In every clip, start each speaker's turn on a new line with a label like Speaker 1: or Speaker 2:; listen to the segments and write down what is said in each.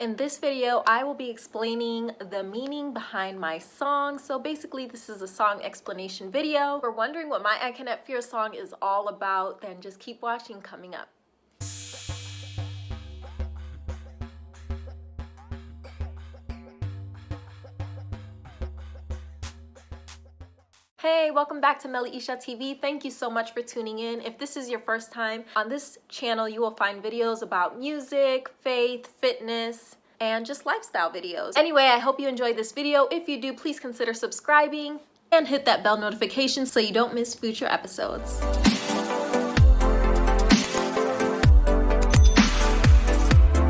Speaker 1: In this video, I will be explaining the meaning behind my song. So basically, this is a song explanation video. If you're wondering what my I Cannot Fear song is all about, then just keep watching coming up. Hey, welcome back to Isha TV. Thank you so much for tuning in. If this is your first time on this channel, you will find videos about music, faith, fitness, and just lifestyle videos. Anyway, I hope you enjoyed this video. If you do, please consider subscribing and hit that bell notification so you don't miss future episodes.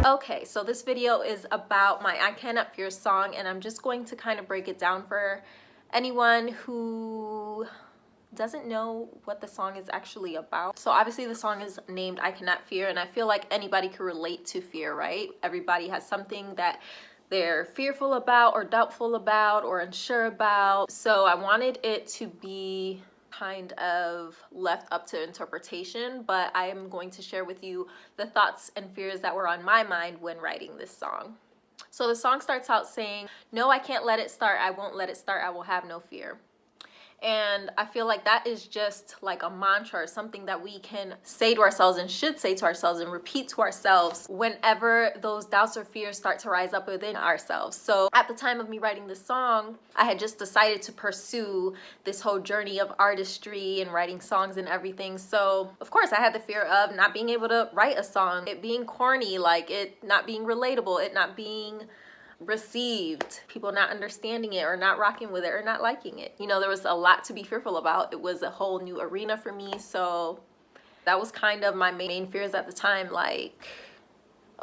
Speaker 1: Okay, so this video is about my I Cannot Fear song, and I'm just going to kind of break it down for anyone who doesn't know what the song is actually about. So obviously the song is named I Cannot Fear, and I feel like anybody can relate to fear, right? Everybody has something that they're fearful about or doubtful about or unsure about. So I wanted it to be kind of left up to interpretation, but I am going to share with you the thoughts and fears that were on my mind when writing this song. So the song starts out saying, "No, I can't let it start. I won't let it start. I will have no fear." And I feel like that is just like a mantra or something that we can say to ourselves and should say to ourselves and repeat to ourselves whenever those doubts or fears start to rise up within ourselves. So at the time of me writing this song, I had just decided to pursue this whole journey of artistry and writing songs and everything. So of course I had the fear of not being able to write a song, it being corny, like it not being relatable, it not being received, people not understanding it or not rocking with it or not liking it. You know, there was a lot to be fearful about. It was a whole new arena for me. So that was kind of my main fears at the time. Like,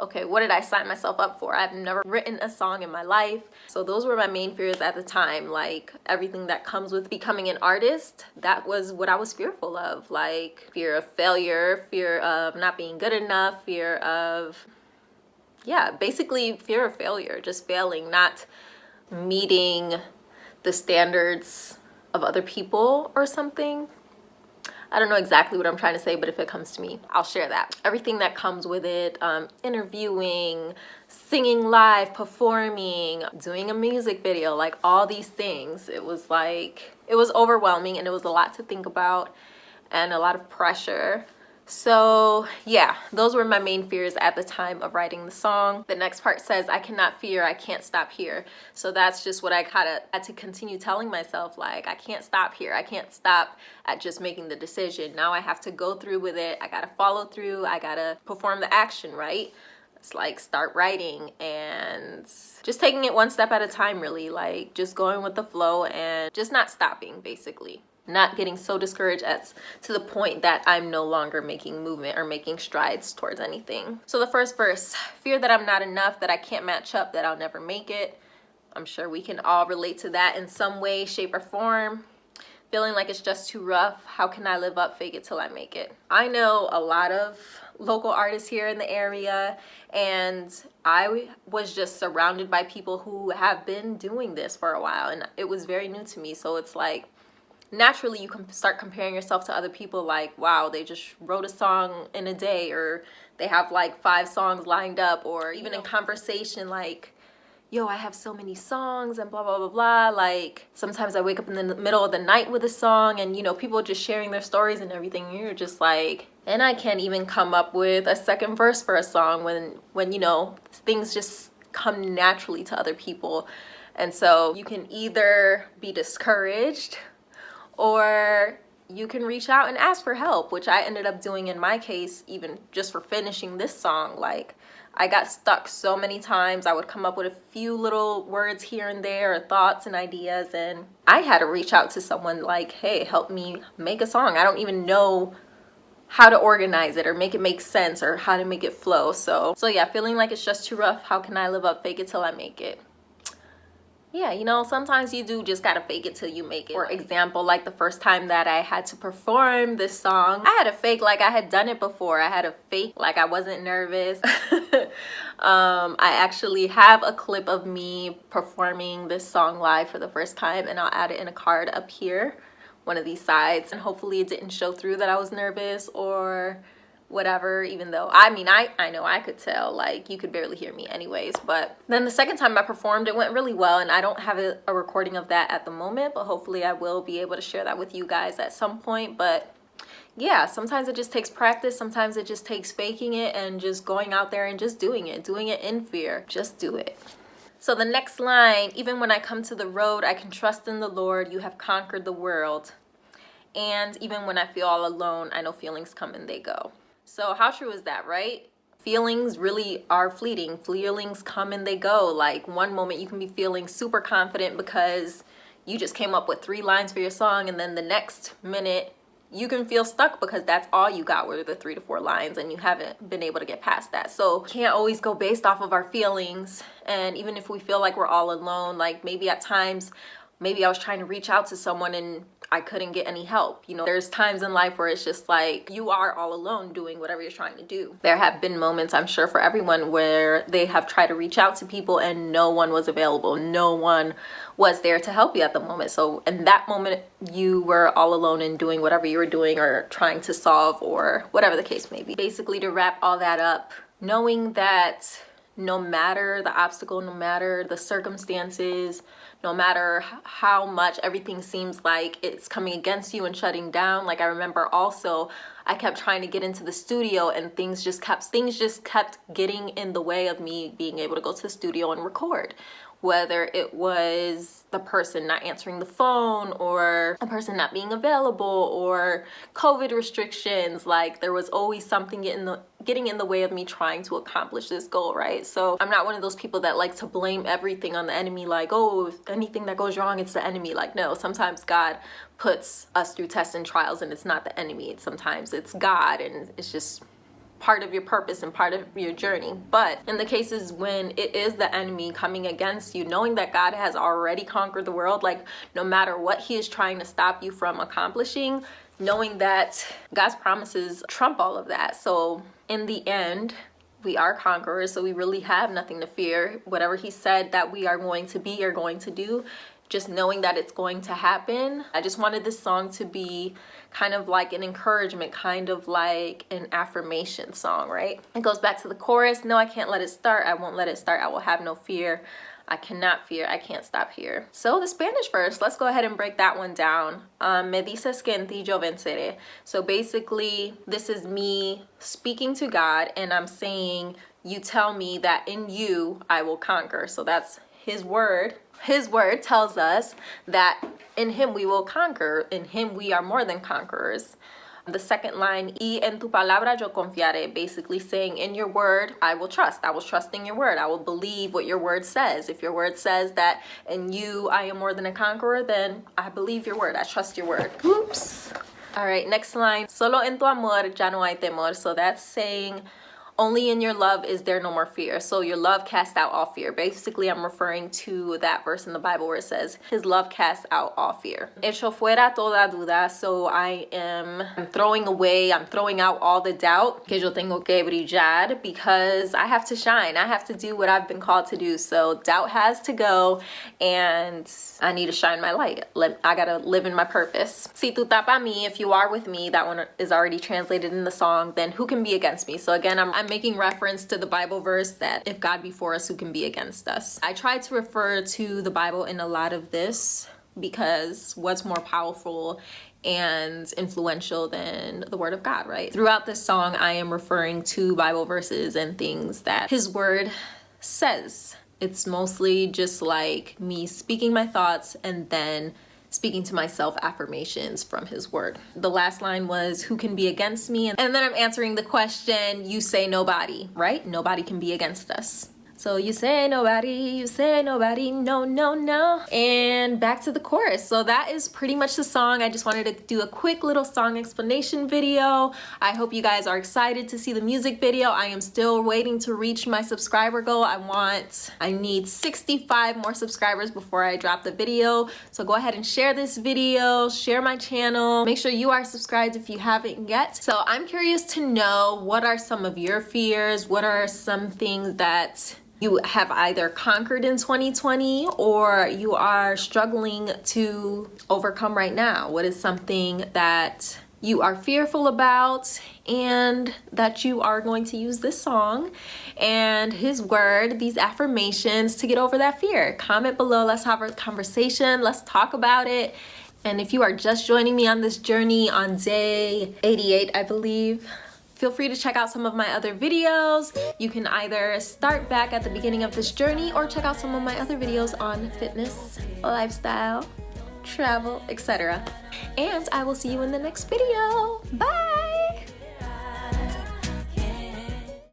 Speaker 1: okay, what did I sign myself up for? I've never written a song in my life. So those were my main fears at the time. Like everything that comes with becoming an artist, that was what I was fearful of. Like fear of failure, fear of not being good enough, fear of, yeah, basically fear of failure, just failing, not meeting the standards of other people or something. I don't know exactly what I'm trying to say, but if it comes to me, I'll share that. Everything that comes with it, interviewing, singing live, performing, doing a music video, like all these things. It was like, it was overwhelming and it was a lot to think about and a lot of pressure. So yeah, those were my main fears at the time of writing the song. The next part says, "I cannot fear, I can't stop here." So that's just what I kind of had to continue telling myself, like, I can't stop here. I can't stop at just making the decision. Now I have to go through with it. I gotta follow through. I gotta perform the action, right? It's like start writing and just taking it one step at a time, really, like just going with the flow and just not stopping, basically. Not getting so discouraged to the point that I'm no longer making movement or making strides towards anything. So the first verse, fear that I'm not enough, that I can't match up, that I'll never make it. I'm sure we can all relate to that in some way, shape, or form. Feeling like it's just too rough. How can I live up, fake it till I make it? I know a lot of local artists here in the area, and I was just surrounded by people who have been doing this for a while, and it was very new to me. So it's like, naturally you can start comparing yourself to other people, like, wow, they just wrote a song in a day, or they have like 5 songs lined up, or even in conversation, like, yo, I have so many songs and blah, blah, blah, blah. Like sometimes I wake up in the middle of the night with a song and, you know, people just sharing their stories and everything. And you're just like, and I can't even come up with a second verse for a song when, you know, things just come naturally to other people. And so you can either be discouraged or you can reach out and ask for help, which I ended up doing in my case, even just for finishing this song. Like I got stuck so many times. I would come up with a few little words here and there or thoughts and ideas, and I had to reach out to someone like, hey, help me make a song. I don't even know how to organize it or make it make sense or how to make it flow. So yeah, feeling like it's just too rough. How can I live up, fake it till I make it? Yeah, you know, sometimes you do just gotta fake it till you make it. For example, like the first time that I had to perform this song, I had to fake like I had done it before. I had to fake like I wasn't nervous. I actually have a clip of me performing this song live for the first time, and I'll add it in a card up here, one of these sides. And hopefully it didn't show through that I was nervous or whatever, even though I mean I know I could tell, like, you could barely hear me anyways. But then the second time I performed, it went really well, and I don't have a recording of that at the moment, but hopefully I will be able to share that with you guys at some point. But yeah, sometimes it just takes practice, sometimes it just takes faking it and just going out there and just doing it in fear. Just do it. So the next line, even when I come to the road, I can trust in the Lord, you have conquered the world. And even when I feel all alone, I know feelings come and they go. So how true is that, right? Feelings really are fleeting. Feelings come and they go. Like, one moment you can be feeling super confident because you just came up with 3 lines for your song, and then the next minute you can feel stuck because that's all you got were the 3 to 4 lines, and you haven't been able to get past that. So can't always go based off of our feelings. And even if we feel like we're all alone, like maybe at times, maybe I was trying to reach out to someone and I couldn't get any help. You know, there's times in life where it's just like you are all alone doing whatever you're trying to do. There have been moments, I'm sure for everyone, where they have tried to reach out to people and no one was available. No one was there to help you at the moment. So in that moment, you were all alone and doing whatever you were doing or trying to solve or whatever the case may be. Basically, to wrap all that up, knowing that no matter the obstacle, no matter the circumstances, no matter how much everything seems like it's coming against you and shutting down. Like, I remember also I kept trying to get into the studio and things just kept getting in the way of me being able to go to the studio and record. Whether it was the person not answering the phone or a person not being available or COVID restrictions, like there was always something getting in the way of me trying to accomplish this goal, right? So I'm not one of those people that like to blame everything on the enemy, like, oh, if anything that goes wrong, it's the enemy. Like, no, sometimes God puts us through tests and trials and it's not the enemy. Sometimes it's God, and it's just part of your purpose and part of your journey. But in the cases when it is the enemy coming against you, knowing that God has already conquered the world, like no matter what he is trying to stop you from accomplishing, knowing that God's promises trump all of that. So in the end, we are conquerors, so we really have nothing to fear. Whatever he said that we are going to be or going to do, just knowing that it's going to happen. I just wanted this song to be kind of like an encouragement, kind of like an affirmation song, right? It goes back to the chorus. No, I can't let it start. I won't let it start. I will have no fear. I cannot fear. I can't stop here. So the Spanish verse, let's go ahead and break that one down. Me dices que en ti yo venceré. So basically, this is me speaking to God, and I'm saying, you tell me that in you I will conquer. So that's his word. His word tells us that in him we will conquer. In him we are more than conquerors. The second line, y en tu palabra yo confiaré, basically saying in your word I will trust. I will trust in your word. I will believe what your word says. If your word says that in you I am more than a conqueror, then I believe your word. I trust your word. Oops. All right, next line. Solo en tu amor ya no hay temor. So that's saying only in your love is there no more fear. So your love casts out all fear. Basically, I'm referring to that verse in the Bible where it says his love casts out all fear. Echo fuera toda duda. So I'm throwing out all the doubt. Que yo tengo que brillar, because I have to shine. I have to do what I've been called to do. So doubt has to go, and I need to shine my light. I gotta live in my purpose. Si tú estás pa mí, if you are with me, that one is already translated in the song, then who can be against me? So again, I'm making reference to the Bible verse that if God be for us, who can be against us? I try to refer to the Bible in a lot of this because what's more powerful and influential than the word of God, right? Throughout this song, I am referring to Bible verses and things that his word says. It's mostly just like me speaking my thoughts and then speaking to myself affirmations from his word. The last line was, who can be against me? And then I'm answering the question, you say nobody, right? Nobody can be against us. So you say nobody, no, no, no. And back to the chorus. So that is pretty much the song. I just wanted to do a quick little song explanation video. I hope you guys are excited to see the music video. I am still waiting to reach my subscriber goal. I need 65 more subscribers before I drop the video. So go ahead and share this video, share my channel. Make sure you are subscribed if you haven't yet. So I'm curious to know, what are some of your fears? What are some things that you have either conquered in 2020 or you are struggling to overcome right now? What is something that you are fearful about, and that you are going to use this song and his word, these affirmations, to get over that fear. Comment below, let's have a conversation, let's talk about it. And if you are just joining me on this journey on day 88, I believe, feel free to check out some of my other videos. You can either start back at the beginning of this journey or check out some of my other videos on fitness, lifestyle, travel, etc. And I will see you in the next video. Bye!